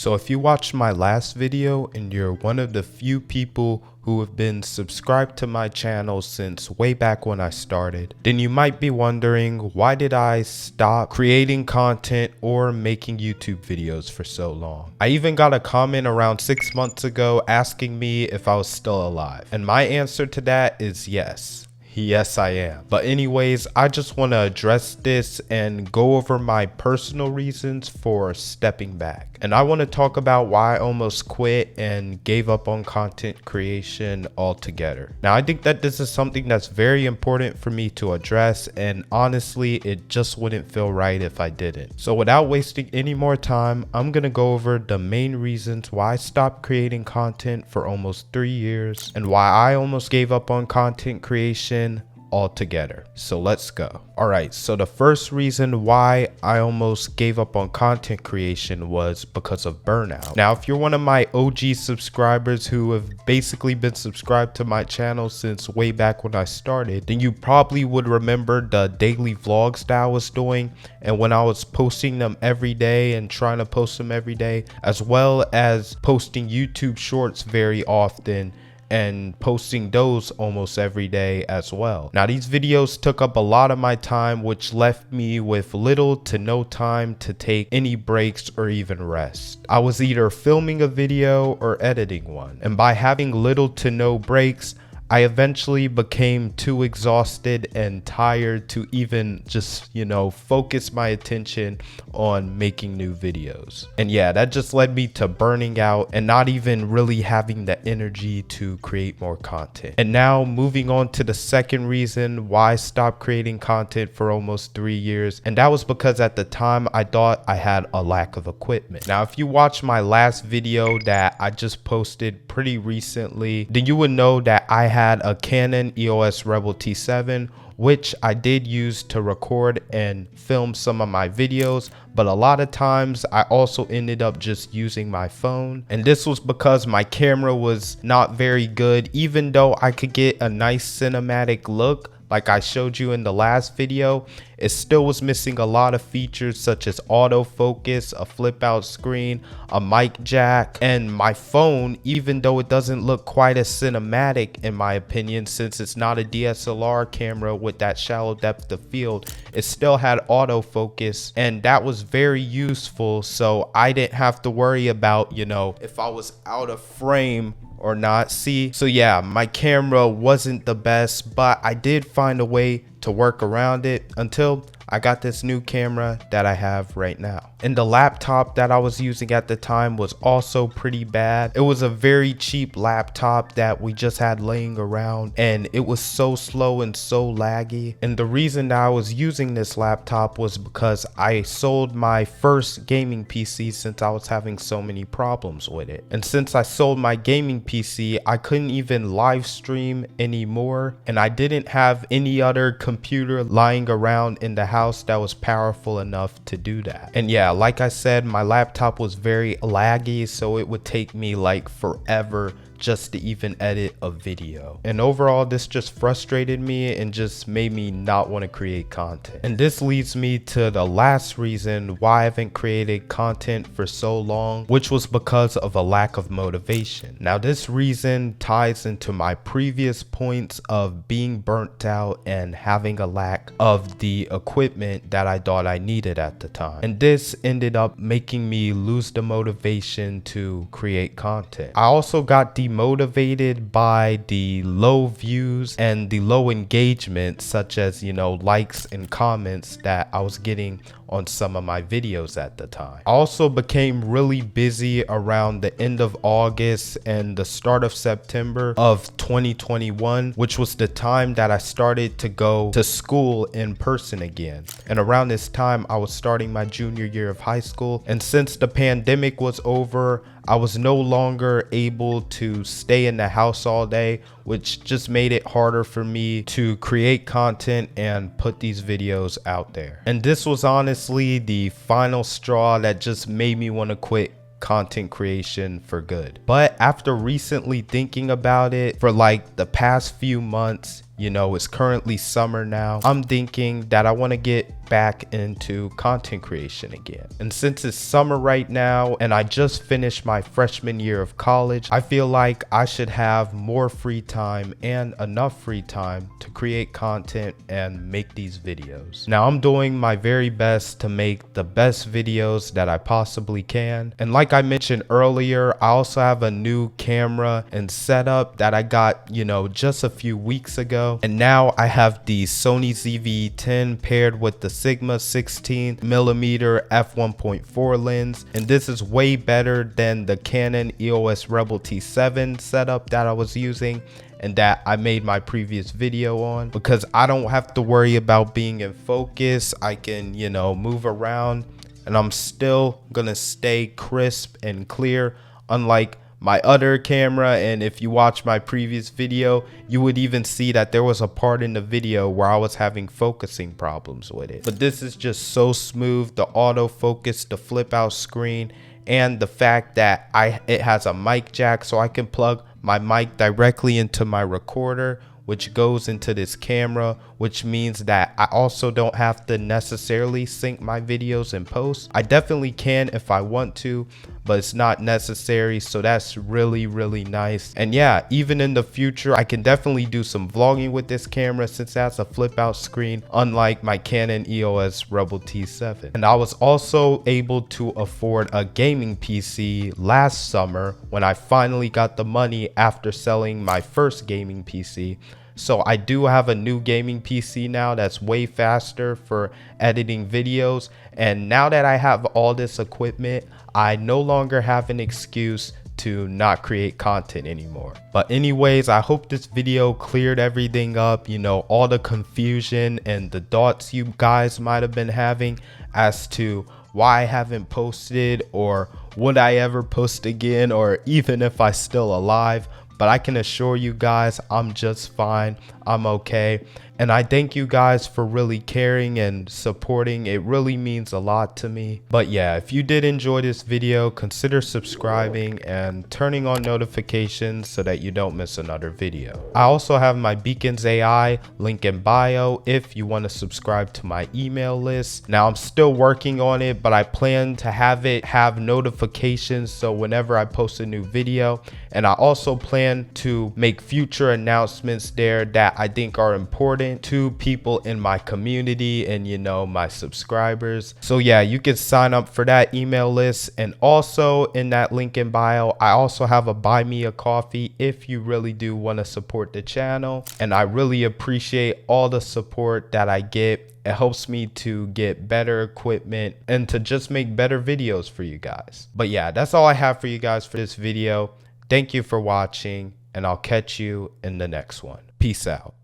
So if you watched my last video and you're one of the few people who have been subscribed to my channel since way back when I started, then you might be wondering, why did I stop creating content or making YouTube videos for so long? I even got a comment around 6 months ago asking me if I was still alive, and my answer to that is yes. Yes, I am. But anyways, I just want to address this and go over my personal reasons for stepping back. And I want to talk about why I almost quit and gave up on content creation altogether. Now, I think that this is something that's very important for me to address, and honestly, it just wouldn't feel right if I didn't. So without wasting any more time, I'm going to go over the main reasons why I stopped creating content for almost 3 years and why I almost gave up on content creation altogether. So let's go. All right, so the first reason why I almost gave up on content creation was because of burnout. Now, if you're one of my OG subscribers who have basically been subscribed to my channel since way back when I started, then you probably would remember the daily vlogs that I was doing, and when I was posting them every day and trying to post them every day, as well as posting YouTube shorts very often and posting those almost every day as well. Now, these videos took up a lot of my time, which left me with little to no time to take any breaks or even rest. I was either filming a video or editing one, and by having little to no breaks, I eventually became too exhausted and tired to even just, focus my attention on making new videos. And yeah, that just led me to burning out and not even really having the energy to create more content. And now moving on to the second reason why I stopped creating content for almost 3 years. And that was because at the time I thought I had a lack of equipment. Now, if you watch my last video that I just posted pretty recently, then you would know that I had a Canon EOS Rebel T7, which I did use to record and film some of my videos, but a lot of times I also ended up just using my phone. And this was because my camera was not very good. Even though I could get a nice cinematic look like I showed you in the last video, it still was missing a lot of features such as autofocus, a flip out screen, a mic jack, and my phone, even though it doesn't look quite as cinematic in my opinion, since it's not a DSLR camera with that shallow depth of field, it still had autofocus, and that was very useful. So I didn't have to worry about, if I was out of frame or not. So yeah, my camera wasn't the best, but I did find a way to work around it until I got this new camera that I have right now. And the laptop that I was using at the time was also pretty bad. It was a very cheap laptop that we just had laying around, and it was so slow and so laggy. And the reason that I was using this laptop was because I sold my first gaming PC since I was having so many problems with it. And since I sold my gaming PC, I couldn't even live stream anymore, and I didn't have any other computer lying around in the house that was powerful enough to do that. And yeah, like I said, my laptop was very laggy, so it would take me like forever just to even edit a video. And overall, this just frustrated me and just made me not want to create content. And this leads me to the last reason why I haven't created content for so long, which was because of a lack of motivation. Now, this reason ties into my previous points of being burnt out and having a lack of the equipment that I thought I needed at the time. And this ended up making me lose the motivation to create content. I also got demotivated by the low views and the low engagement, such as likes and comments that I was getting on some of my videos at the time. I also became really busy around the end of August and the start of September of 2021, which was the time that I started to go to school in person again. And around this time, I was starting my junior year of high school. And since the pandemic was over, I was no longer able to stay in the house all day, which just made it harder for me to create content and put these videos out there. And this was honestly the final straw that just made me want to quit content creation for good. But after recently thinking about it for like the past few months, you know, it's currently summer now, I'm thinking that I want to get back into content creation again. And since it's summer right now and I just finished my freshman year of college, I feel like I should have more free time and enough free time to create content and make these videos. Now I'm doing my very best to make the best videos that I possibly can. And like I mentioned earlier, I also have a new camera and setup that I got, you know, just a few weeks ago. And now I have the Sony ZV-10 paired with the Sigma 16mm f1.4 lens, and this is way better than the Canon EOS Rebel T7 setup that I was using and that I made my previous video on, because I don't have to worry about being in focus. I can, you know, move around and I'm still gonna stay crisp and clear, unlike my other camera. And if you watch my previous video, you would even see that there was a part in the video where I was having focusing problems with it. But this is just so smooth, the autofocus, the flip out screen, and the fact that it has a mic jack, so I can plug my mic directly into my recorder, which goes into this camera, which means that I also don't have to necessarily sync my videos in post. I definitely can if I want to, but it's not necessary, so that's really nice. And yeah, even in the future, I can definitely do some vlogging with this camera since that's a flip out screen, unlike my Canon EOS Rebel T7. And I was also able to afford a gaming PC last summer when I finally got the money after selling my first gaming PC. So I do have a new gaming PC now that's way faster for editing videos. And now that I have all this equipment, I no longer have an excuse to not create content anymore. But anyways, I hope this video cleared everything up, you know, all the confusion and the thoughts you guys might have been having as to why I haven't posted, or would I ever post again, or even if I'm still alive. But I can assure you guys, I'm just fine. I'm okay. And I thank you guys for really caring and supporting. It really means a lot to me. But yeah, if you did enjoy this video, consider subscribing and turning on notifications so that you don't miss another video. I also have my Beacons AI link in bio if you want to subscribe to my email list. Now I'm still working on it, but I plan to have it have notifications so whenever I post a new video. And I also plan to make future announcements there that I think are important to people in my community and, you know, my subscribers. So yeah, you can sign up for that email list. And also in that link in bio, I also have a buy me a coffee if you really do want to support the channel. And I really appreciate all the support that I get. It helps me to get better equipment and to just make better videos for you guys. But yeah, that's all I have for you guys for this video. Thank you for watching, and I'll catch you in the next one. Peace out.